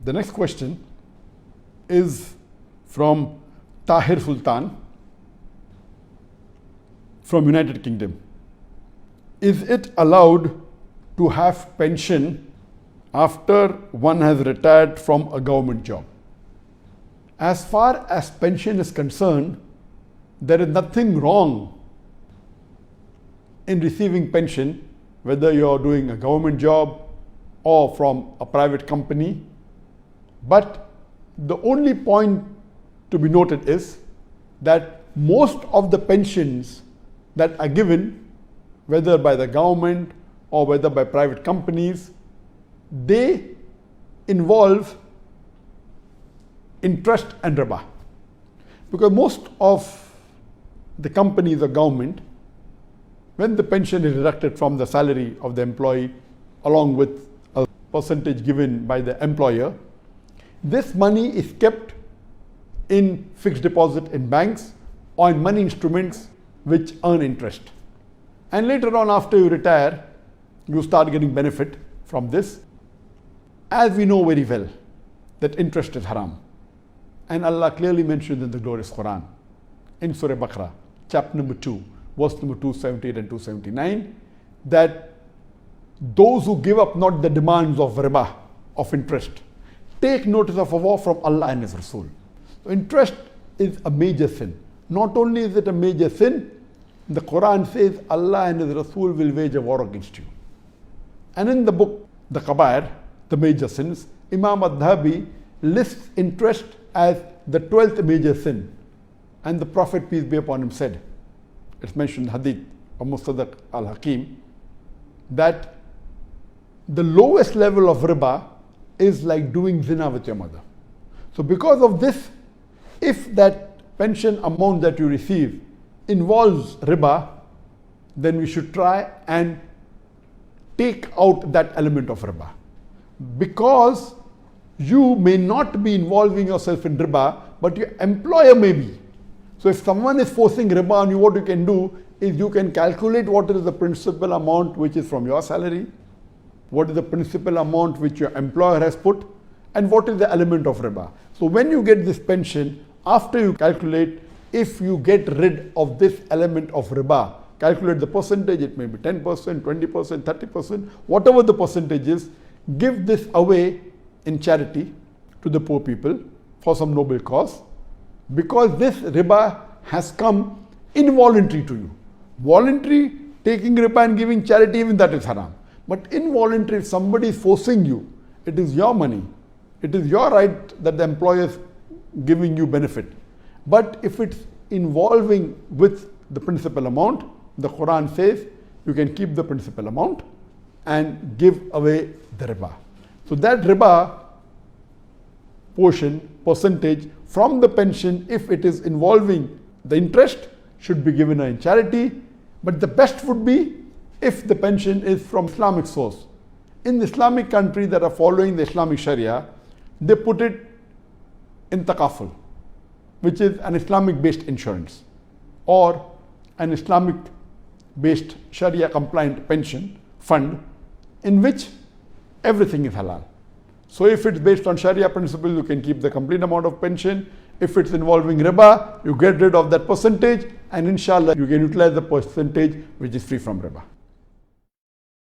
The next question is from Tahir Sultan from United Kingdom. Is it allowed to have pension after one has retired from a government job? As far as pension is concerned, there is nothing wrong in receiving pension, whether you are doing a government job or from a private company. But the only point to be noted is that most of the pensions that are given, whether by the government or whether by private companies, they involve interest and riba. Because most of the companies or government, when the pension is deducted from the salary of the employee along with a percentage given by the employer, this money is kept in fixed deposit in banks or in money instruments which earn interest. And later on, after you retire, you start getting benefit from this. As we know very well that interest is haram. And Allah clearly mentioned in the glorious Quran, in Surah Baqarah, chapter number 2, verse number 278 and 279, that those who give up not the demands of riba, of interest, take notice of a war from Allah and His Rasul. So interest is a major sin. Not only is it a major sin, the Quran says Allah and His Rasul will wage a war against you. And in the book, the Kabair, the major sins, Imam Adhabi lists interest as the 12th major sin. And the Prophet, peace be upon him, said, it's mentioned in Hadith of Mustadrak al-Hakim, that the lowest level of riba is like doing zina with your mother. So because of this, if that pension amount that you receive involves riba, then we should try and take out that element of riba. Because you may not be involving yourself in riba, but your employer may be. So if someone is forcing riba on you, what you can do is you can calculate what is the principal amount which is from your salary, what is the principal amount which your employer has put, and what is the element of riba. So when you get this pension, after you calculate, if you get rid of this element of riba, calculate the percentage, it may be 10%, 20%, 30%, whatever the percentage is, give this away in charity to the poor people for some noble cause, because this riba has come involuntary to you. Voluntary, taking riba and giving charity, even that is haram. But involuntary, if somebody is forcing you, it is your money. It is your right that the employer is giving you benefit. But if it's involving with the principal amount, the Quran says you can keep the principal amount and give away the riba. So that riba portion, percentage from the pension, if it is involving the interest, should be given in charity. But the best would be if the pension is from Islamic source. In the Islamic countries that are following the Islamic Sharia, they put it in takaful, which is an Islamic-based insurance or an Islamic-based Sharia-compliant pension fund in which everything is halal. So if it's based on Sharia principles, you can keep the complete amount of pension. If it's involving riba, you get rid of that percentage, and inshallah you can utilize the percentage which is free from riba.